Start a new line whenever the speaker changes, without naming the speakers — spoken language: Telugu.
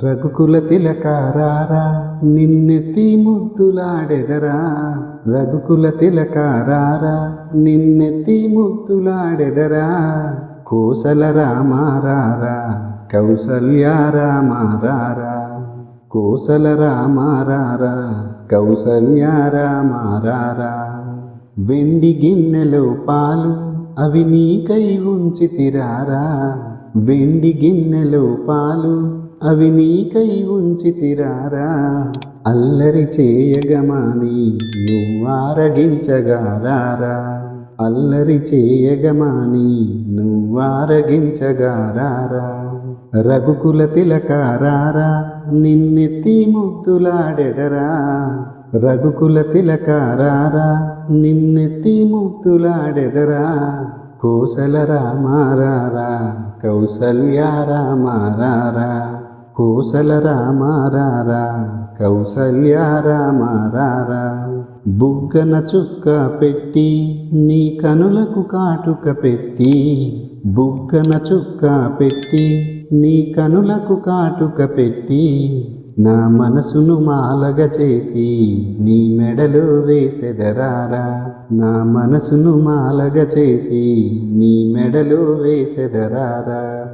రఘుకుల తిలకారారా నిన్నెత్తి ముద్దులాడెదరా. రఘుకుల తిలకారారా నిన్నెత్తి ముద్దులాడెదరా. కోసల రామారారా కౌసల్య రామారారా. కోసల రామారారా కౌసల్య రామారారా. వెండి గిన్నెలో పాలు అవి నీకై ఉంచితిరారా. వెండి గిన్నెలో పాలు అవి నీకై ఉంచితిరారా. అల్లరి చేయగమాని నువ్వారగించగారారా. అల్లరి చేయగమాని నువ్వారగించగారారా. రఘుకుల తిలకారారా నిన్నెత్తి ముద్దులాడెదరా. రఘుకుల తిలకారారా నిన్నెత్తి ముద్దులాడెదరా. కోసల రామారారా కౌసల్య రామారారా. కోసల రామారారా కౌసల్య రామారారా. బుగ్గన చుక్క పెట్టి నీ కనులకు కాటుక పెట్టి. బుగ్గన చుక్క పెట్టి నీ కనులకు కాటుక పెట్టి. నా మనసును మాలగ చేసి నీ మెడలో వేసెదరారా. నా మనసును మాలగ చేసి నీ మెడలో వేసెదరారా.